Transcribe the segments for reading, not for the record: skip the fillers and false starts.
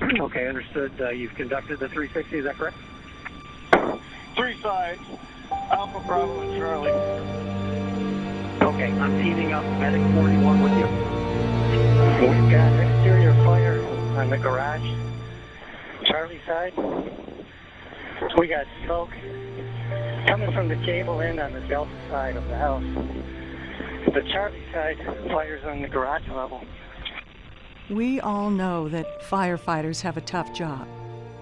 Okay, understood. You've conducted the 360, is that correct? 3 sides, Alpha, Bravo, and Charlie. Okay, I'm teaming up Medic 41 with you. We've got exterior fire on the garage, Charlie side. We got smoke coming from the cable end on the Delta side of the house. The Charlie side fires on the garage level. We all know that firefighters have a tough job.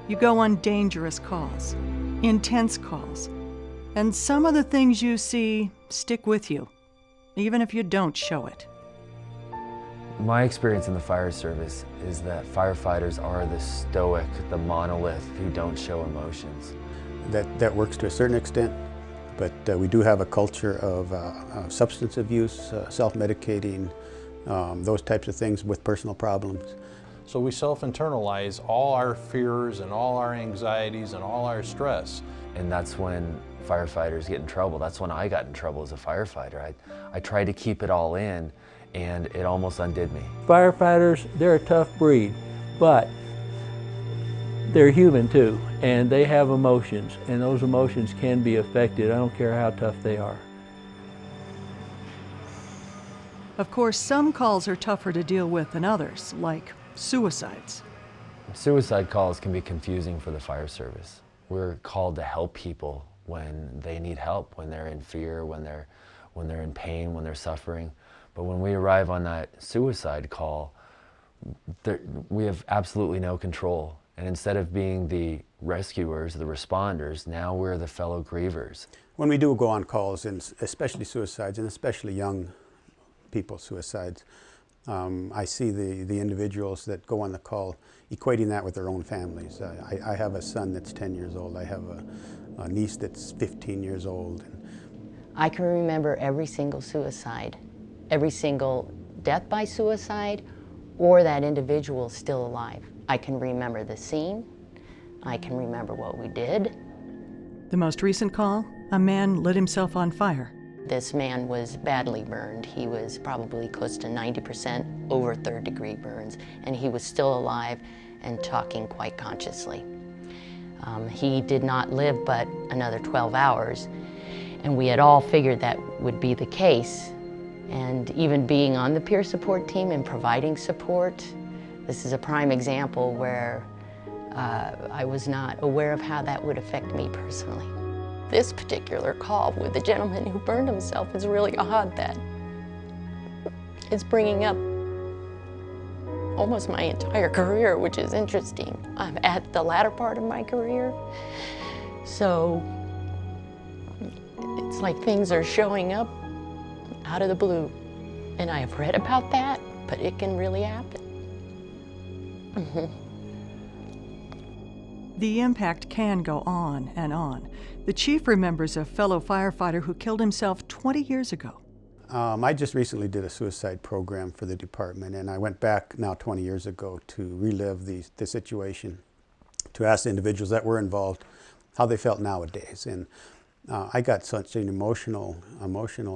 You go on dangerous calls, intense calls, and some of the things you see stick with you, even if you don't show it. My experience in the fire service is that firefighters are the stoic, the monolith who don't show emotions. That works to a certain extent, but we do have a culture of substance abuse, self-medicating, those types of things with personal problems. So we self-internalize all our fears and all our anxieties and all our stress. And that's when firefighters get in trouble. That's when I got in trouble as a firefighter. I tried to keep it all in, and it almost undid me. Firefighters, they're a tough breed, but they're human too, and they have emotions, and those emotions can be affected. I don't care how tough they are. Of course, some calls are tougher to deal with than others, like suicides. Suicide calls can be confusing for the fire service. We're called to help people when they need help, when they're in fear, when they're in pain, when they're suffering. But when we arrive on that suicide call, we have absolutely no control. And instead of being the rescuers, the responders, now we're the fellow grievers. When we do go on calls, and especially suicides, and especially young people's suicides, I see the individuals that go on the call equating that with their own families. I have a son that's 10 years old. I have a niece that's 15 years old. I can remember every single suicide, every single death by suicide, or that individual still alive. I can remember the scene. I can remember what we did. The most recent call, a man lit himself on fire. This man was badly burned. He was probably close to 90% over third-degree burns, and he was still alive and talking quite consciously. He did not live but another 12 hours, and we had all figured that would be the case. And even being on the peer support team and providing support, this is a prime example where I was not aware of how that would affect me personally. This particular call with the gentleman who burned himself is really odd that it's bringing up almost my entire career, which is interesting. I'm at the latter part of my career, so it's like things are showing up out of the blue. And I have read about that, but it can really happen. The impact can go on and on. The chief remembers a fellow firefighter who killed himself 20 years ago. I just recently did a suicide program for the department, and I went back now 20 years ago to relive the situation, to ask the individuals that were involved how they felt nowadays. And I got such an emotional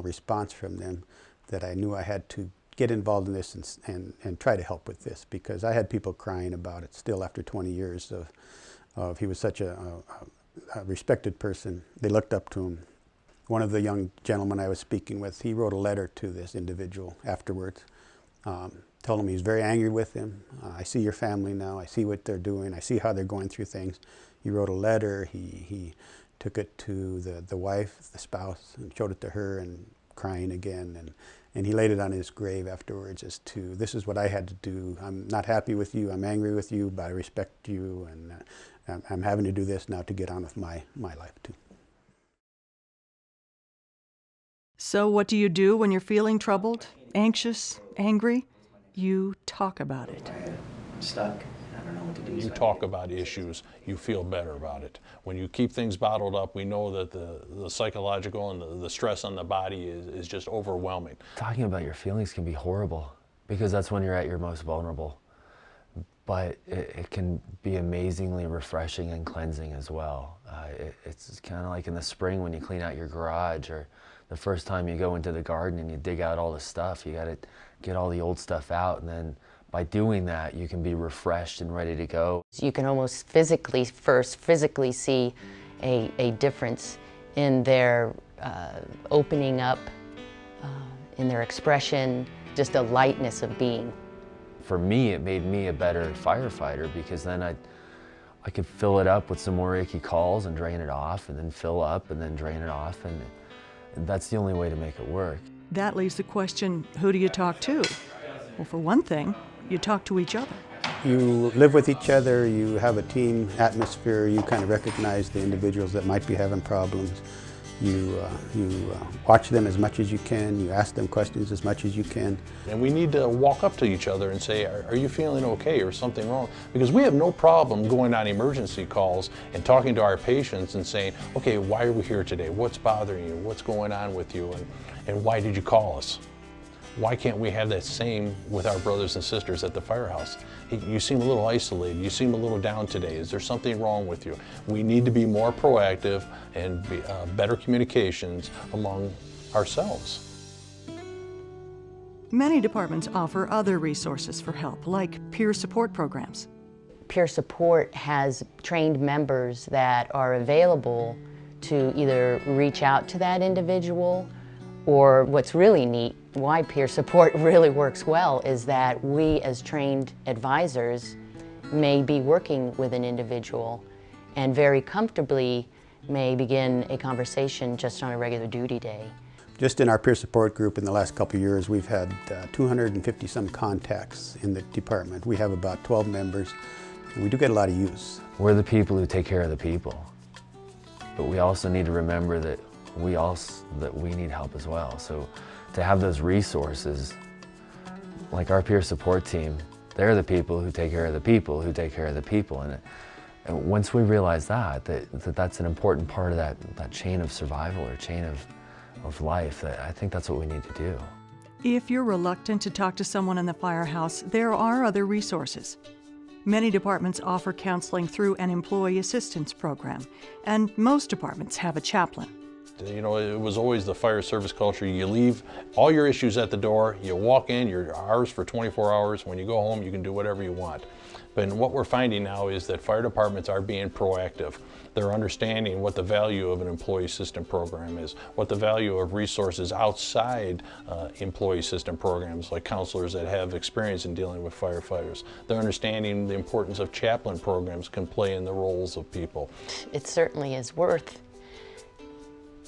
response from them that I knew I had to get involved in this and try to help with this, because I had people crying about it still after 20 years of he was such a respected person. They looked up to him. One of the young gentlemen I was speaking with, he wrote a letter to this individual afterwards, told him he was very angry with him. I see your family now. I see what they're doing. I see how they're going through things. He wrote a letter. He took it to the wife, the spouse, and showed it to her, and crying again. And he laid it on his grave afterwards as to, this is what I had to do. I'm not happy with you. I'm angry with you, but I respect you. And I'm having to do this now to get on with my life too. So what do you do when you're feeling troubled, anxious, angry? You talk about it. I'm stuck. I don't know what to do. You talk about issues, you feel better about it. When you keep things bottled up, we know that the psychological and the stress on the body is just overwhelming. Talking about your feelings can be horrible, because that's when you're at your most vulnerable. But it can be amazingly refreshing and cleansing as well. It's kind of like in the spring when you clean out your garage, or the first time you go into the garden and you dig out all the stuff. You got to get all the old stuff out and then By doing that, you can be refreshed and ready to go. You can almost physically see a difference in their opening up, in their expression, just a lightness of being. For me, it made me a better firefighter, because then I could fill it up with some more icky calls and drain it off, and then fill up and then drain it off, and that's the only way to make it work. That leaves the question, who do you talk to? Well, for one thing, you talk to each other. You live with each other, you have a team atmosphere, you kind of recognize the individuals that might be having problems. You watch them as much as you can, you ask them questions as much as you can. And we need to walk up to each other and say, are you feeling okay, or something wrong? Because we have no problem going on emergency calls and talking to our patients and saying, okay, why are we here today? What's bothering you? What's going on with you? And why did you call us? Why can't we have that same with our brothers and sisters at the firehouse? You seem a little isolated, you seem a little down today. Is there something wrong with you? We need to be more proactive and better communications among ourselves. Many departments offer other resources for help, like peer support programs. Peer support has trained members that are available to either reach out to that individual, or what's really neat, why peer support really works well, is that we as trained advisors may be working with an individual and very comfortably may begin a conversation just on a regular duty day. Just in our peer support group in the last couple of years, we've had 250 some contacts in the department. We have about 12 members, and we do get a lot of use. We're the people who take care of the people, but we also need to remember that we need help as well. So to have those resources, like our peer support team, they're the people who take care of the people who take care of the people. And once we realize that's an important part of that chain of survival, or chain of life, I think that's what we need to do. If you're reluctant to talk to someone in the firehouse, there are other resources. Many departments offer counseling through an employee assistance program, and most departments have a chaplain. You know, it was always the fire service culture. You leave all your issues at the door, you walk in, you're ours for 24 hours. When you go home, you can do whatever you want. But what we're finding now is that fire departments are being proactive. They're understanding what the value of an employee assistance program is, what the value of resources outside employee assistance programs, like counselors that have experience in dealing with firefighters. They're understanding the importance of chaplain programs can play in the roles of people. It certainly is worth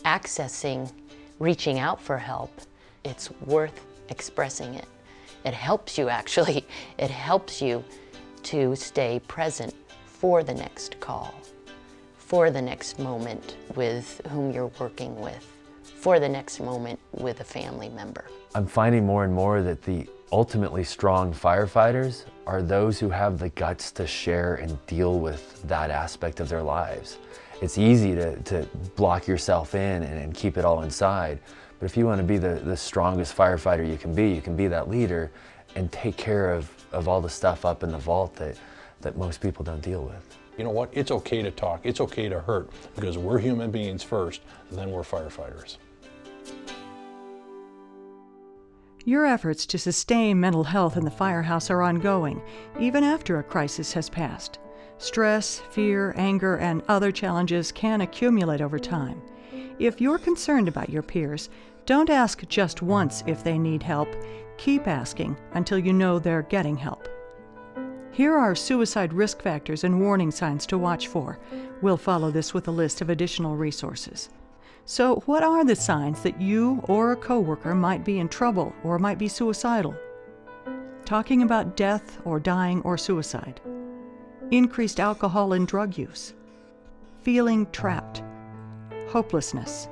accessing, reaching out for help. It's worth expressing it. It helps you, actually. It helps you to stay present for the next call, for the next moment with whom you're working with, for the next moment with a family member. I'm finding more and more that the ultimately strong firefighters are those who have the guts to share and deal with that aspect of their lives. It's easy to block yourself in and keep it all inside, but if you want to be the strongest firefighter you can be that leader and take care of all the stuff up in the vault that most people don't deal with. You know what? It's okay to talk. It's okay to hurt, because we're human beings first, and then we're firefighters. Your efforts to sustain mental health in the firehouse are ongoing, even after a crisis has passed. Stress, fear, anger, and other challenges can accumulate over time. If you're concerned about your peers, don't ask just once if they need help. Keep asking until you know they're getting help. Here are suicide risk factors and warning signs to watch for. We'll follow this with a list of additional resources. So, what are the signs that you or a coworker might be in trouble or might be suicidal? Talking about death or dying or suicide. Increased alcohol and drug use. Feeling trapped. Hopelessness.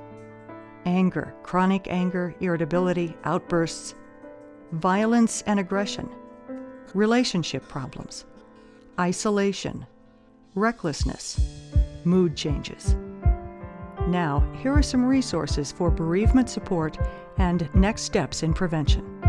Anger, chronic anger, irritability, outbursts. Violence and aggression. Relationship problems. Isolation. Recklessness. Mood changes. Now, here are some resources for bereavement support and next steps in prevention.